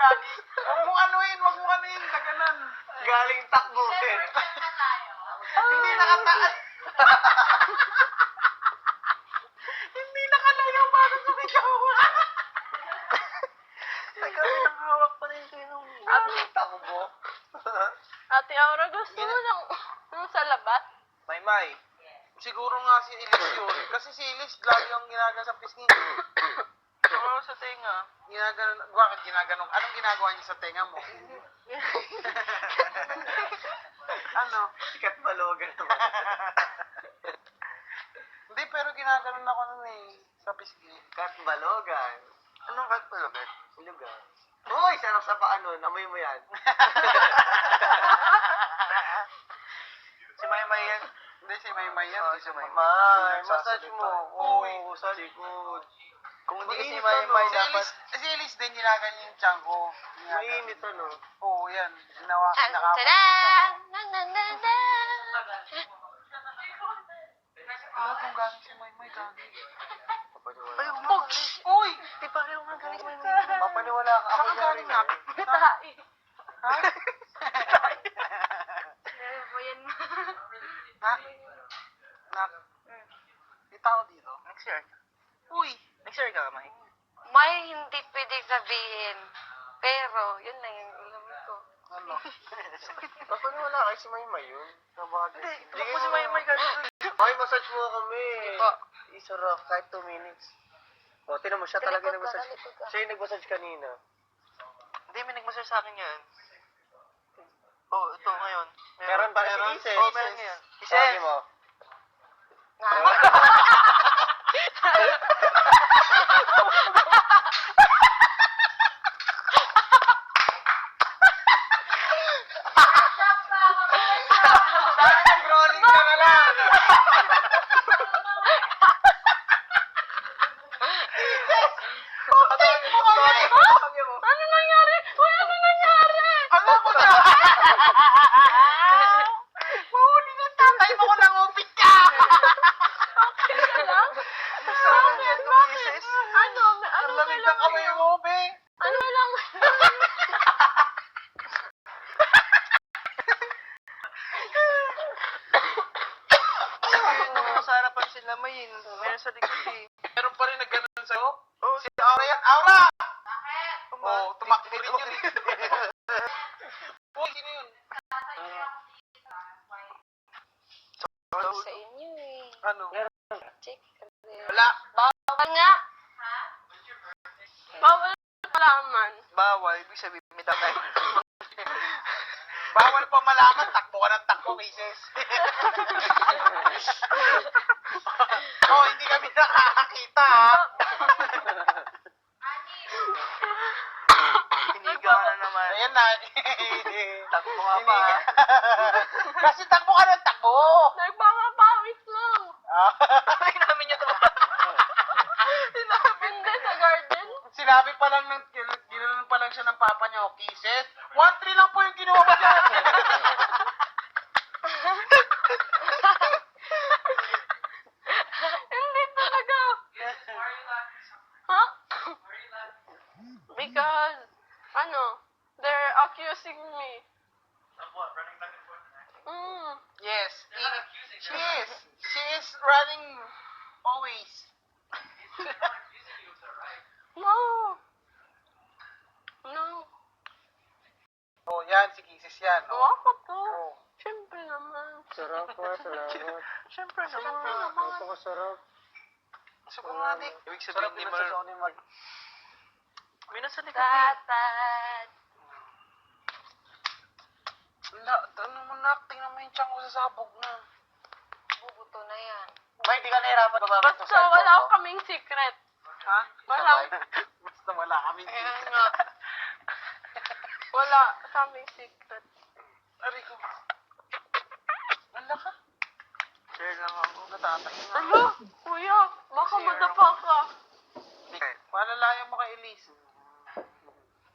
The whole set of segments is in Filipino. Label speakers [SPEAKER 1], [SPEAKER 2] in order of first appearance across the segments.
[SPEAKER 1] gagi. Huwag mo anuin, kaganan.
[SPEAKER 2] Galing takbo eh.
[SPEAKER 1] Hindi nakataas. Hindi nakalayo para sumigaw.
[SPEAKER 2] Nagkami ng hawak pa rin kayo nung galing takbo.
[SPEAKER 3] Ate Aura, gusto mo ng sa labas?
[SPEAKER 2] May.
[SPEAKER 1] Siguro nga si Elise yun. Kasi si Elise lagi yung ginagawa sa pisngi.
[SPEAKER 2] Oo, sa tenga.
[SPEAKER 1] Bakit ginaganon? Anong ginagawa niya sa tenga mo? Ano?
[SPEAKER 2] Sikat balogan naman.
[SPEAKER 1] Hindi, pero ginaganon ako nun eh. Sa pisngi.
[SPEAKER 2] Kat balogan. Anong kat balogan? Ilugan. Hoy, sarap sa paa nun. Amoy mo yan. Si Maymay yan.
[SPEAKER 1] Hindi, si Maymay yan.
[SPEAKER 2] Oh,
[SPEAKER 1] Hindi
[SPEAKER 2] si
[SPEAKER 1] si
[SPEAKER 2] Maymay.
[SPEAKER 1] Maymay.
[SPEAKER 2] Massage mo.
[SPEAKER 1] Uy.
[SPEAKER 2] Oo, sa likod. Kung hindi kasi
[SPEAKER 1] Mainit
[SPEAKER 2] Maymay
[SPEAKER 1] ano.
[SPEAKER 2] dapat...
[SPEAKER 1] Si Elise din ginaganyan yung tiyan ko.
[SPEAKER 2] Mainit ano.
[SPEAKER 1] Oo, yan. Ginawa.
[SPEAKER 3] Tadaan! Nananana!
[SPEAKER 1] Ano kung galing si Maymay galing?
[SPEAKER 2] Ay,
[SPEAKER 1] Uy!
[SPEAKER 2] di pa kayo nga galing Maymay. Papaniwala ka.
[SPEAKER 1] Saan ka galing na?
[SPEAKER 3] Tahi.
[SPEAKER 1] Ha?
[SPEAKER 3] Mo yan.
[SPEAKER 1] Ha? Nak? May tao dito?
[SPEAKER 2] Next year.
[SPEAKER 1] Uy!
[SPEAKER 2] Next year ka, May.
[SPEAKER 3] May hindi pwedeng sabihin. Pero, yun lang yung alam ko.
[SPEAKER 1] Ano?
[SPEAKER 2] Papaniwala kayo si Maymay yun. Hindi,
[SPEAKER 1] Hindi ko si Maymay gano'n.
[SPEAKER 2] Ay, massage mo kami.
[SPEAKER 3] Ito.
[SPEAKER 2] Isarap kahit 2 minutes. O, tinan mo, siya talaga
[SPEAKER 3] Talikod ka,
[SPEAKER 2] nag-massage.
[SPEAKER 3] talikod ka.
[SPEAKER 2] Siya yung nag-massage kanina. Hindi, may nag-massage sa akin yan. Oh, ito ngayon. Meron pa si Ises. Oh, meron ngayon. Ises! Mo.
[SPEAKER 1] Nag-rolling ka na lang!
[SPEAKER 3] Ano nangyari? Uy, ano nangyari?
[SPEAKER 1] Alam ko na! Mahuli ng tatay mo ko nangupit ka!
[SPEAKER 3] Okay lang?
[SPEAKER 2] Saan yan, Ises?
[SPEAKER 3] Ano? Ano
[SPEAKER 1] Ang lamig ng kamay mo, be!
[SPEAKER 3] Ano lang?
[SPEAKER 2] Sa harapan sila may meron sa likod eh.
[SPEAKER 1] Meron pa rin nag-ganon sa'yo?
[SPEAKER 2] Oh,
[SPEAKER 1] Si Aura yan. Aura!
[SPEAKER 3] Bakit?
[SPEAKER 1] Oo, tumakbo rin yun. Uy, sino yun?
[SPEAKER 3] Sa inyo eh.
[SPEAKER 1] Ano?
[SPEAKER 3] Check.
[SPEAKER 1] Wala.
[SPEAKER 3] Bawal nga. Bawal malaman.
[SPEAKER 2] Bawal, ibig sabihin may damay.
[SPEAKER 1] Bawal pa malaman, takbo ka ng takbo, cases. Oh, hindi kami nakakakita, ha?
[SPEAKER 2] Hiniga ka na naman.
[SPEAKER 1] Ayan na.
[SPEAKER 2] Takbo nga pa.
[SPEAKER 1] Kasi takbo ka ng takbo.
[SPEAKER 3] Nagpapawis lang.
[SPEAKER 2] Ay, namin niya ito.
[SPEAKER 3] Hindi sa garden.
[SPEAKER 1] Sinabi pa lang ng, ginanon pa lang siya ng papa niya, oh, kisses. 1-3 lang po yung kinuha mo dyan.
[SPEAKER 3] Hindi talaga. Huh? Because, they're accusing me.
[SPEAKER 1] Yes. She is running always.
[SPEAKER 3] No. No.
[SPEAKER 1] Oh, yan, si kisses yan. Oh.
[SPEAKER 3] Ako to.
[SPEAKER 1] Oh.
[SPEAKER 3] Siyempre naman.
[SPEAKER 2] Sarap po, salamat.
[SPEAKER 1] Siyempre
[SPEAKER 3] Siyempre
[SPEAKER 1] naman.
[SPEAKER 3] naman.
[SPEAKER 2] Napakasarap.
[SPEAKER 1] Subo nga, Dick.
[SPEAKER 2] Ibig
[SPEAKER 1] Sarap
[SPEAKER 2] sabihin,
[SPEAKER 1] din
[SPEAKER 2] di
[SPEAKER 1] sa
[SPEAKER 2] mo...
[SPEAKER 1] Sony mag...
[SPEAKER 2] May nasa likod eh.
[SPEAKER 3] Tatad.
[SPEAKER 1] Ano mo na, tingnan mo yung tiyan ko sa sabog na.
[SPEAKER 3] Bubuto na yan.
[SPEAKER 2] May, di ka nahirapan bababa ito
[SPEAKER 3] Basta wala kaming secret.
[SPEAKER 1] Ha?
[SPEAKER 3] Wala.
[SPEAKER 1] Basta wala kami
[SPEAKER 3] Ayan
[SPEAKER 1] dito.
[SPEAKER 3] nga. Wala kaming secret.
[SPEAKER 1] Aray ko. Wala ka.
[SPEAKER 2] Share lang ako.
[SPEAKER 1] Natatay nga.
[SPEAKER 3] Ano? Kuya, baka madapa ka.
[SPEAKER 1] Malalayan mo kay Elise.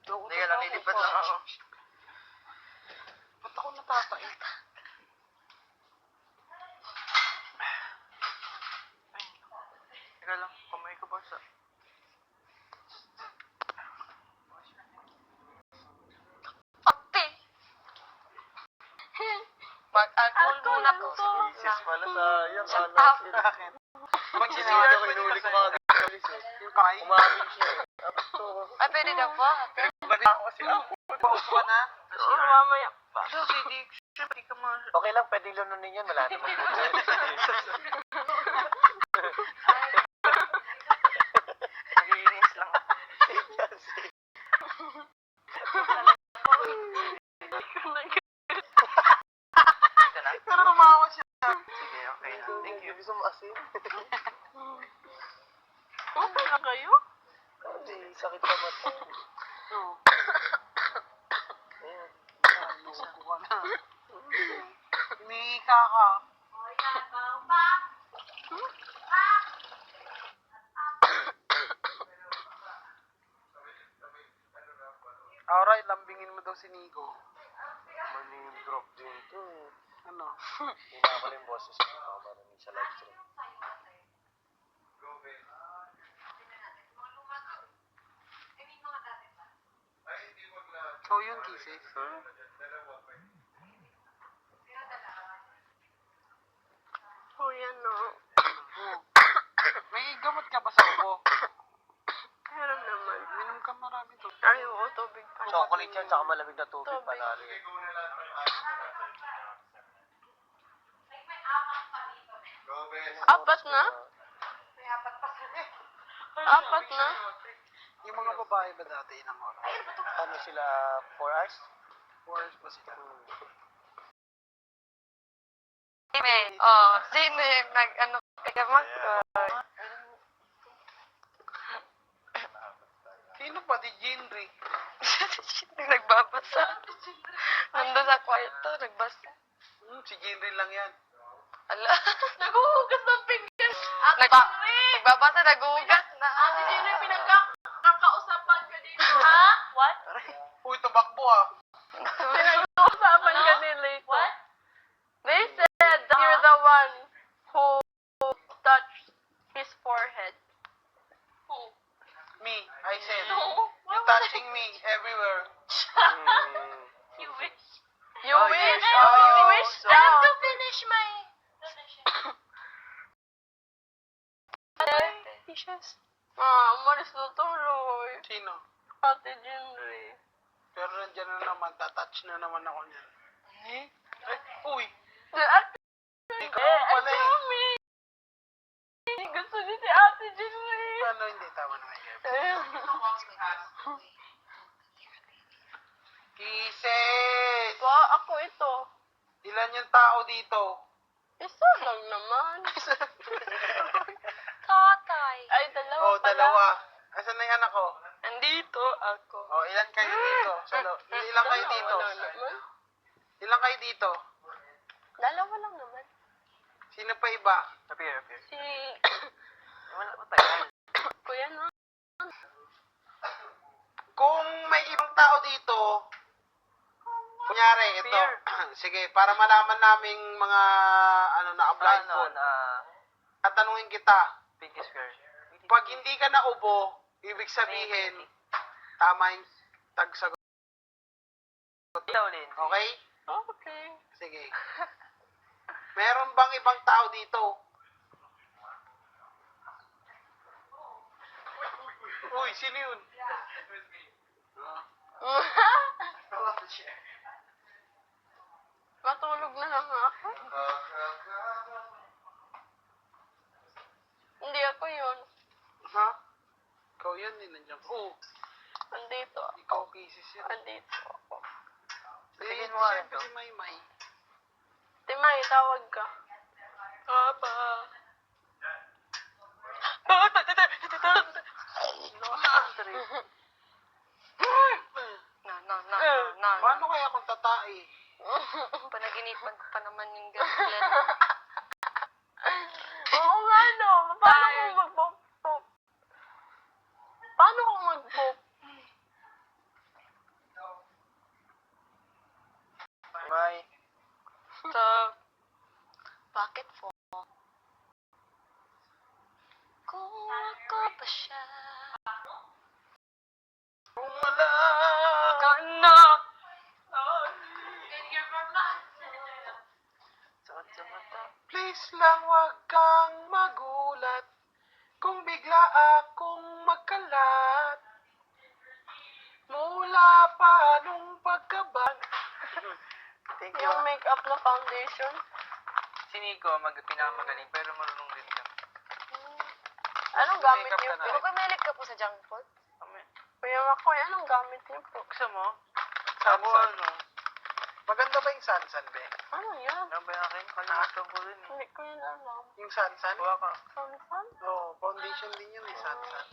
[SPEAKER 2] Hindi ka lang, nilipad lang ako.
[SPEAKER 1] Ba't ako natatay?
[SPEAKER 2] Teka lang, kamay ko ba sa... kisses pala, sayang.
[SPEAKER 3] Sa
[SPEAKER 2] Alas,
[SPEAKER 3] top.
[SPEAKER 1] Bakit?
[SPEAKER 2] Magsisiyar ko, inuli ko kagad.
[SPEAKER 1] Yung kay?
[SPEAKER 2] Umamin siya.
[SPEAKER 3] Ay, pwede daw po, ate.
[SPEAKER 2] Balik ako kasi ako.
[SPEAKER 1] Paupo ka na?
[SPEAKER 3] Oo, mamaya pa.
[SPEAKER 1] Hindi ka ma...
[SPEAKER 2] Okay lang, pwedeng lununin yan. Wala naman po.
[SPEAKER 3] Nagiinis lang.
[SPEAKER 1] Pero tumawa siya.
[SPEAKER 2] Sige, okay na. Thank you. Gusto mo asin?
[SPEAKER 3] Okay na kayo?
[SPEAKER 2] Hindi, sakit pa mata.
[SPEAKER 1] Oo.
[SPEAKER 2] Ayan.
[SPEAKER 1] Nasuko ka na. Umihika ka. Alright, lambingin mo daw si Nico.
[SPEAKER 2] Maning drop din to.
[SPEAKER 1] Ano?
[SPEAKER 2] Hindi na pala yung boses ko. Baka marinig sa live stream.
[SPEAKER 1] So yun, kisses.
[SPEAKER 3] Oh, yan no.
[SPEAKER 1] Oo. May gamot ka ba sa ubo?
[SPEAKER 3] Meron naman.
[SPEAKER 1] Minom ka marami to.
[SPEAKER 3] Ayoko, tubig pa.
[SPEAKER 2] Chocolate yan, saka malamig na tubig
[SPEAKER 3] Tubig.
[SPEAKER 2] panalo.
[SPEAKER 3] Apat na? Apat na?
[SPEAKER 1] Yung mga babae ba dati ilang oras?
[SPEAKER 2] Ano sila, 4 hours?
[SPEAKER 1] 4 hours ba sila?
[SPEAKER 3] Sino sino yung nag-ano kaya
[SPEAKER 1] Sino pa? Di Jinri.
[SPEAKER 3] nagbabasa. Nandun sa kwarto, nagbasa.
[SPEAKER 1] Si Jinri lang yan.
[SPEAKER 3] Ala, naguhugas ng pinggan. Nagbabasa, naguhugas na. Ate Gino, yung pinagkakausapan ka dito. Ha? What?
[SPEAKER 1] Uy, tumakbo ah.
[SPEAKER 3] Pinag-uusapan ka nila. What? They said that you're the one who touched his forehead. Who?
[SPEAKER 1] Me, I said.
[SPEAKER 3] No.
[SPEAKER 1] You touching me everywhere.
[SPEAKER 3] You wish. You
[SPEAKER 2] Oh,
[SPEAKER 3] wish?
[SPEAKER 2] yes.
[SPEAKER 3] Oh, you
[SPEAKER 2] Oh,
[SPEAKER 3] wish
[SPEAKER 2] so-
[SPEAKER 3] I have to finish my... umalis na tuloy.
[SPEAKER 1] Sino?
[SPEAKER 3] Ate Jinri.
[SPEAKER 1] Pero nandiyan na naman, tatouch na naman ako niyan.
[SPEAKER 3] Eh?
[SPEAKER 1] Uy,
[SPEAKER 3] Ate
[SPEAKER 1] ikaw pala eh.
[SPEAKER 3] Mami! Gusto niya si Ate Jinri.
[SPEAKER 1] Ano, hindi, tama na kayo. Kisses!
[SPEAKER 3] Ako ito.
[SPEAKER 1] Ilan yung tao dito?
[SPEAKER 3] Isa lang naman. Tatay. Ay, dalawa
[SPEAKER 1] Oh,
[SPEAKER 3] pala.
[SPEAKER 1] dalawa. Asan na yung anak ko?
[SPEAKER 3] Nandito ako.
[SPEAKER 1] Oh, ilan kayo dito? Ilan kayo dito?
[SPEAKER 3] Dalawa lang naman.
[SPEAKER 1] Ilan kayo dito?
[SPEAKER 3] Dalawa lang naman.
[SPEAKER 1] Sino pa iba?
[SPEAKER 2] Appear.
[SPEAKER 3] Si...
[SPEAKER 2] Wala ko tayo.
[SPEAKER 3] Kuya no?
[SPEAKER 1] Kung may ibang tao dito, kunyari, ito. Sige, para malaman naming mga, naka-blindfold. Tatanungin kita,
[SPEAKER 2] Pinky square.
[SPEAKER 1] pag hindi ka naubo, ibig sabihin, tama yung tagsagot.
[SPEAKER 2] Ikaw, Lin.
[SPEAKER 1] Okay?
[SPEAKER 3] Okay.
[SPEAKER 1] Sige. Meron bang ibang tao dito? Uy, sino yun?
[SPEAKER 3] Matulog na lang ako. Hindi ako yun.
[SPEAKER 1] Ha? Ikaw yan, nandiyan. Oh,
[SPEAKER 3] Andito ako.
[SPEAKER 1] ikaw kisses yan.
[SPEAKER 3] Andito ako.
[SPEAKER 2] Tingin mo nga rin
[SPEAKER 1] Siyempre
[SPEAKER 2] to.
[SPEAKER 1] si Maymay.
[SPEAKER 3] Timay, tawag ka. Papa. No.
[SPEAKER 1] Paano kaya kung tatai?
[SPEAKER 3] Panaginipan ko pa naman yung ganyan. Oo nga no. Paano kung mag-pop? Paano kung mag-pop?
[SPEAKER 2] May.
[SPEAKER 3] So, bakit po? Kung ako pa siya.
[SPEAKER 1] Kung wala.
[SPEAKER 3] Ka na.
[SPEAKER 2] Sakit sa mata.
[SPEAKER 1] Please. huwag kang magulat kung bigla akong magkalat. Mula pa nung pagkabag.
[SPEAKER 2] Thank you.
[SPEAKER 3] Yung makeup na foundation.
[SPEAKER 2] Si Nico, pinakamagaling, pero marunong din ka.
[SPEAKER 3] Anong gamit
[SPEAKER 2] Makeup
[SPEAKER 3] niyo
[SPEAKER 2] ka na
[SPEAKER 3] po?
[SPEAKER 2] rin.
[SPEAKER 3] Kumilig ka po sa junk food? Kuya ako, anong gamit niyo po?
[SPEAKER 2] Gusto mo? Sabo ano?
[SPEAKER 1] Maganda ba yung Sansan, be?
[SPEAKER 3] Ano yan?
[SPEAKER 2] Ano ba yung akin? Kalimutan ko rin eh.
[SPEAKER 3] Hindi ko yun alam.
[SPEAKER 1] Yung Sansan?
[SPEAKER 2] Kuha ka.
[SPEAKER 3] Samsan?
[SPEAKER 1] Oo, foundation din yun eh, Sansan.